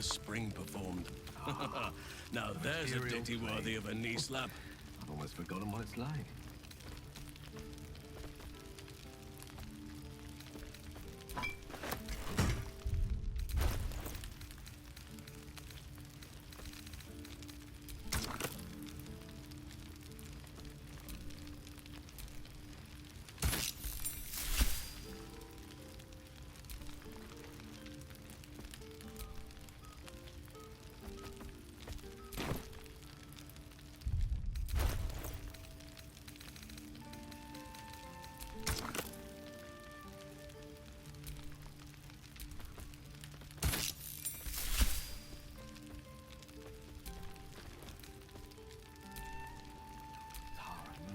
spring performed. Now there's a ditty worthy of a knee slap. I've almost forgotten what it's like.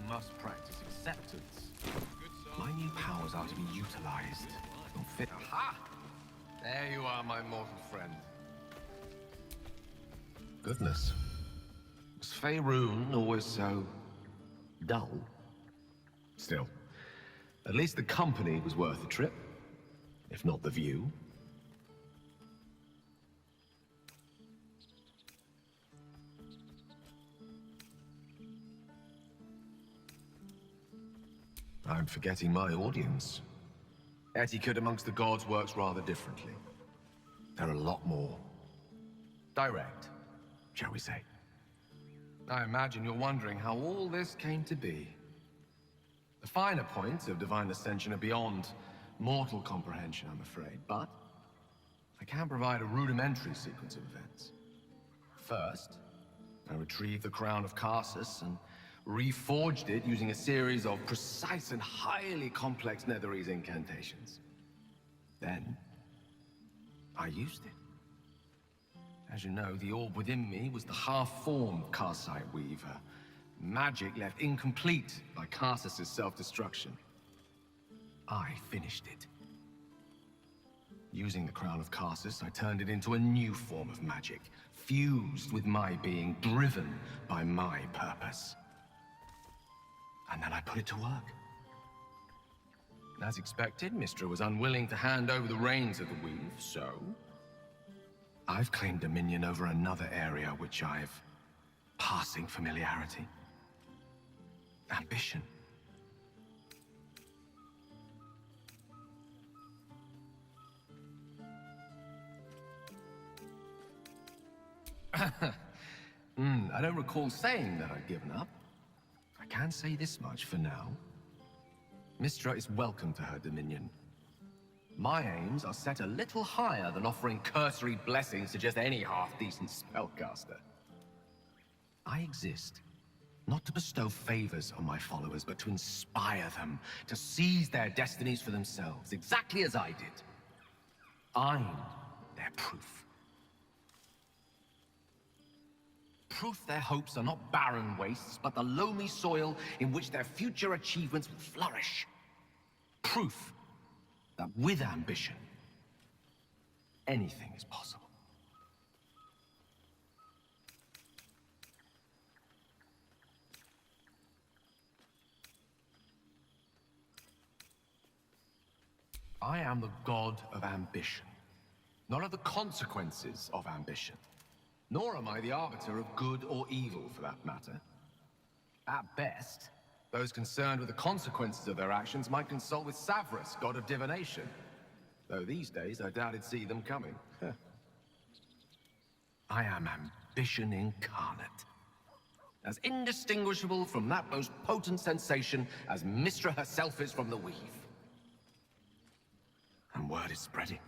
Must practice acceptance. My new powers are to be utilized. Don't fit. Aha! There you are, my mortal friend. Goodness. Was Faerun always so dull? Still, at least the company was worth the trip, if not the view. I'm forgetting my audience. Etiquette amongst the gods works rather differently. They're a lot more direct, shall we say. I imagine you're wondering how all this came to be. The finer points of divine ascension are beyond mortal comprehension, I'm afraid, but I can provide a rudimentary sequence of events. First, I retrieved the crown of Karsus and reforged it using a series of precise and highly complex Netherese incantations. Then, I used it. As you know, the orb within me was the half-formed Karsite Weaver. Magic left incomplete by Karsus' self-destruction. I finished it. Using the crown of Karsus, I turned it into a new form of magic, fused with my being, driven by my purpose. And then I put it to work. As expected, Mystra was unwilling to hand over the reins of the weave, so I've claimed dominion over another area which I've passing familiarity. Ambition. I don't recall saying that I'd given up. I can say this much for now. Mystra is welcome to her dominion. My aims are set a little higher than offering cursory blessings to just any half-decent spellcaster. I exist, not to bestow favors on my followers, but to inspire them to seize their destinies for themselves, exactly as I did. I'm their proof. Proof their hopes are not barren wastes, but the loamy soil in which their future achievements will flourish. Proof that with ambition, anything is possible. I am the god of ambition, not of the consequences of ambition. Nor am I the arbiter of good or evil, for that matter. At best, those concerned with the consequences of their actions might consult with Savras, god of divination. Though these days, I doubt he'd see them coming. I am ambition incarnate. As indistinguishable from that most potent sensation as Mystra herself is from the weave. And word is spreading.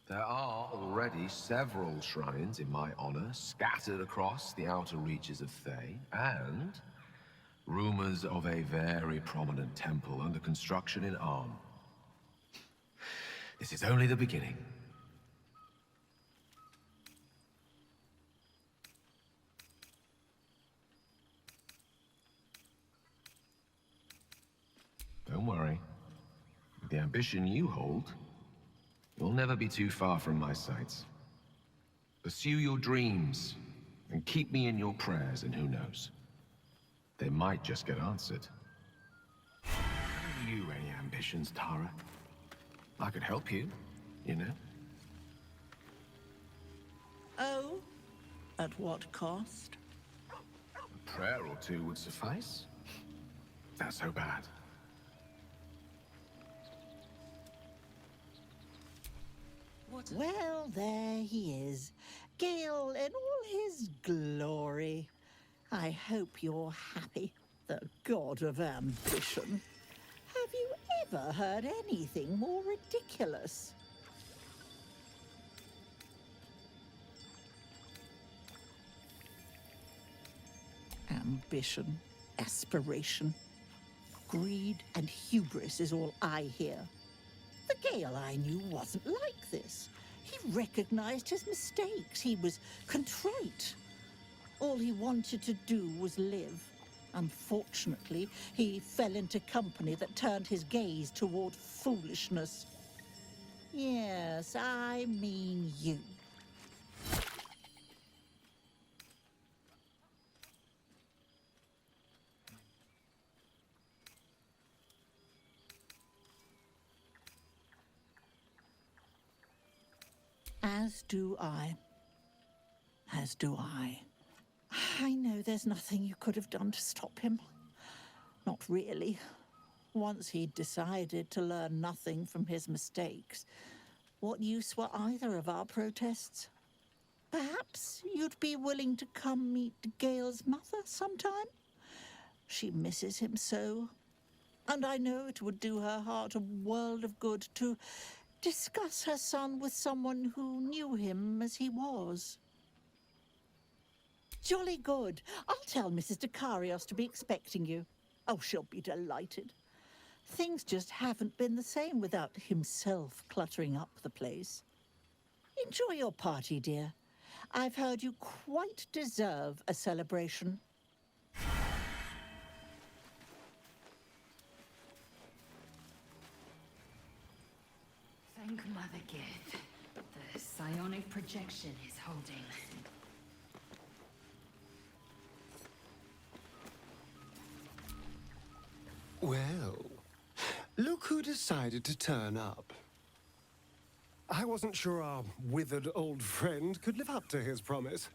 There are already several shrines in my honor scattered across the outer reaches of Thay, and rumors of a very prominent temple under construction in Arm. This is only the beginning. Don't worry. With the ambition you hold, you'll never be too far from my sights. Pursue your dreams, and keep me in your prayers, and who knows? They might just get answered. Have you any ambitions, Tara? I could help you, you know? At what cost? A prayer or two would suffice. That's so bad. Well, there he is. Gale in all his glory. I hope you're happy, the god of ambition. Have you ever heard anything more ridiculous? Ambition, aspiration, greed and hubris is all I hear. The Gale I knew wasn't like this. He recognized his mistakes. He was contrite. All he wanted to do was live. Unfortunately, he fell into company that turned his gaze toward foolishness. Yes, I mean you. As do I. As do I. I know there's nothing you could have done to stop him. Not really. Once he'd decided to learn nothing from his mistakes, what use were either of our protests? Perhaps you'd be willing to come meet Gale's mother sometime? She misses him so. And I know it would do her heart a world of good to discuss her son with someone who knew him as he was. Jolly good. I'll tell Mrs. Dekarios to be expecting you. Oh, she'll be delighted. Things just haven't been the same without himself cluttering up the place. Enjoy your party, dear. I've heard you quite deserve a celebration. Thank Mother Gith. The psionic projection is holding. Well, look who decided to turn up. I wasn't sure our withered old friend could live up to his promise.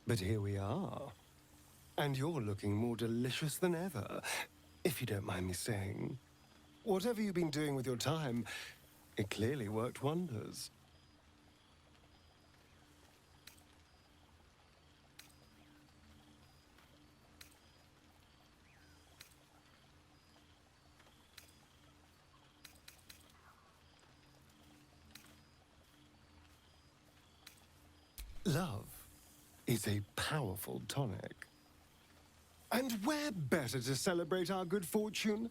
But here we are. And you're looking more delicious than ever, if you don't mind me saying. Whatever you've been doing with your time, it clearly worked wonders. Love is a powerful tonic. And where better to celebrate our good fortune?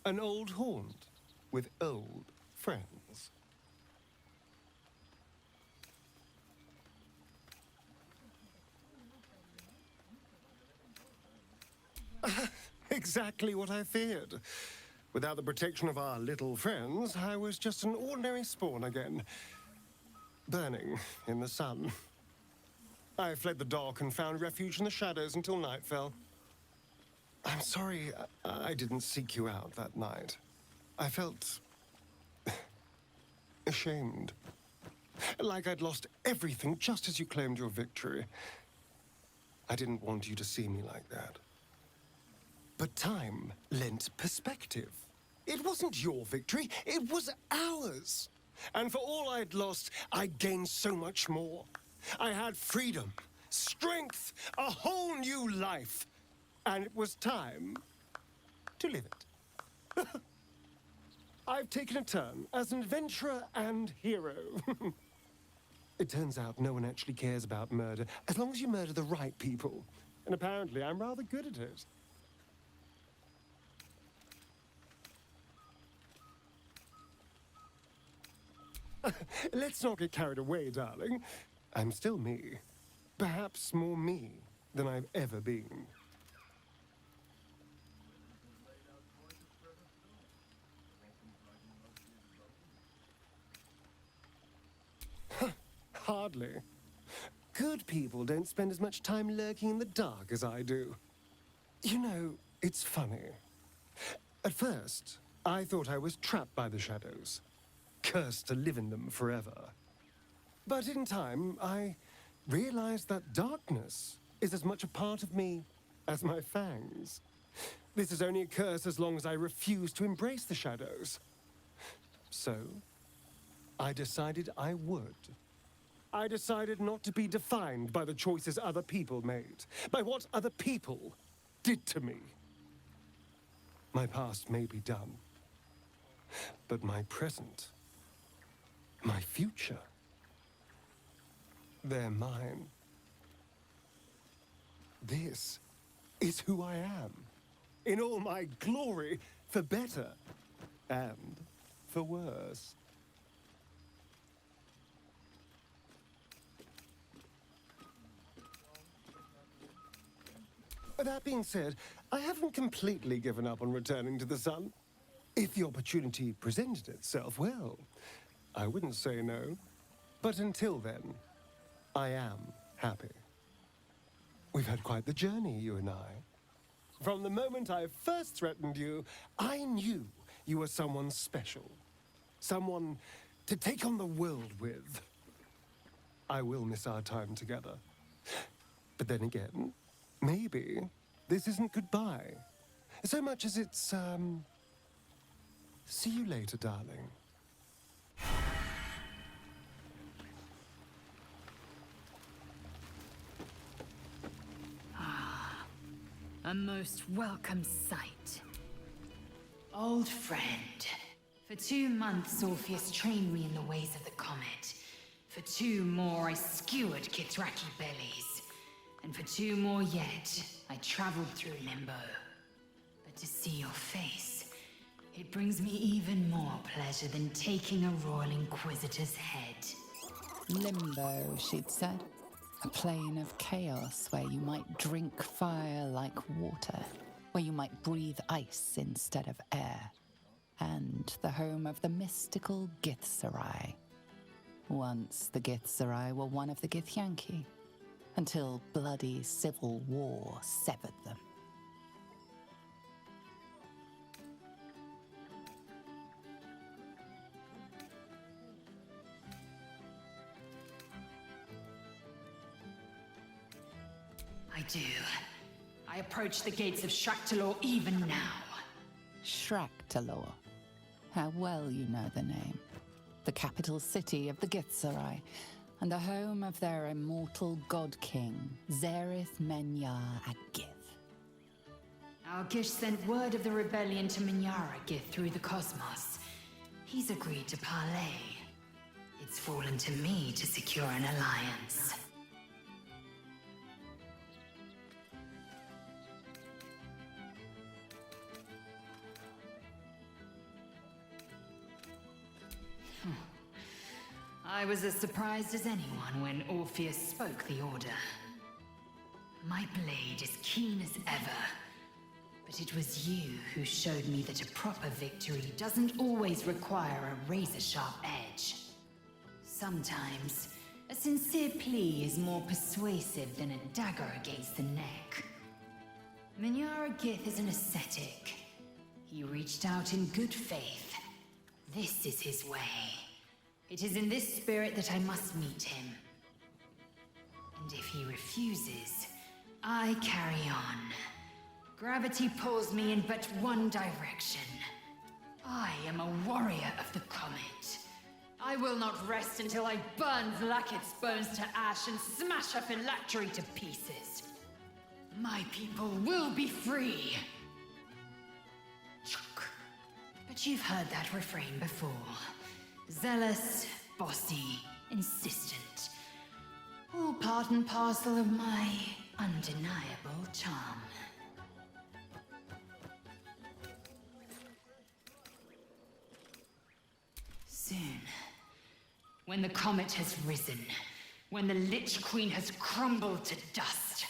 An old haunt with old friends. Exactly what I feared. Without the protection of our little friends, I was just an ordinary spawn again, burning in the sun. I fled the dock and found refuge in the shadows until night fell. I'm sorry I didn't seek you out that night. I felt ashamed. Like I'd lost everything just as you claimed your victory. I didn't want you to see me like that. But time lent perspective. It wasn't your victory, it was ours. And for all I'd lost, I gained so much more. I had freedom, strength, a whole new life. And it was time to live it. I've taken a turn as an adventurer and hero. It turns out no one actually cares about murder, as long as you murder the right people. And apparently I'm rather good at it. Let's not get carried away, darling. I'm still me. Perhaps more me than I've ever been. Hardly. Good people don't spend as much time lurking in the dark as I do. You know, it's funny. At first, I thought I was trapped by the shadows, cursed to live in them forever. But in time, I realized that darkness is as much a part of me as my fangs. This is only a curse as long as I refuse to embrace the shadows. So, I decided I would. I decided not to be defined by the choices other people made, by what other people did to me. My past may be done, but my present, my future, they're mine. This is who I am, in all my glory, for better and for worse. That being said, I haven't completely given up on returning to the sun. If the opportunity presented itself, well, I wouldn't say no. But until then, I am happy. We've had quite the journey, you and I. From the moment I first threatened you, I knew you were someone special. Someone to take on the world with. I will miss our time together. But then again, maybe this isn't goodbye. So much as it's, see you later, darling. A most welcome sight. Old friend. For 2 months, Orpheus trained me in the ways of the comet. For 2 more, I skewered Kithraki bellies. And for 2 more yet, I traveled through Limbo. But to see your face, it brings me even more pleasure than taking a Royal Inquisitor's head. Limbo, she'd said. A plane of chaos where you might drink fire like water, where you might breathe ice instead of air, and the home of the mystical Githzerai. Once the Githzerai were one of the Githyanki, until bloody civil war severed them. I do. I approach the gates of Shraktalor even now. Shraktalor. How well you know the name. The capital city of the Githzerai, and the home of their immortal god king, Zerith Menyar Agith. Our Gish sent word of the rebellion to Menyar Agith through the cosmos. He's agreed to parley. It's fallen to me to secure an alliance. I was as surprised as anyone when Orpheus spoke the order. My blade is keen as ever, but it was you who showed me that a proper victory doesn't always require a razor-sharp edge. Sometimes, a sincere plea is more persuasive than a dagger against the neck. Menyar Agith is an ascetic. He reached out in good faith. This is his way. It is in this spirit that I must meet him. And if he refuses, I carry on. Gravity pulls me in but one direction. I am a warrior of the comet. I will not rest until I burn Vlaakith's bones to ash and smash her phylactery to pieces. My people will be free. But you've heard that refrain before. Zealous, bossy, insistent. All part and parcel of my undeniable charm. Soon, when the comet has risen, when the Lich Queen has crumbled to dust,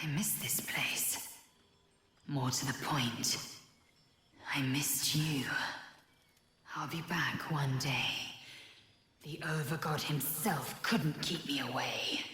I miss this place. More to the point, I missed you. I'll be back one day. The Overgod himself couldn't keep me away.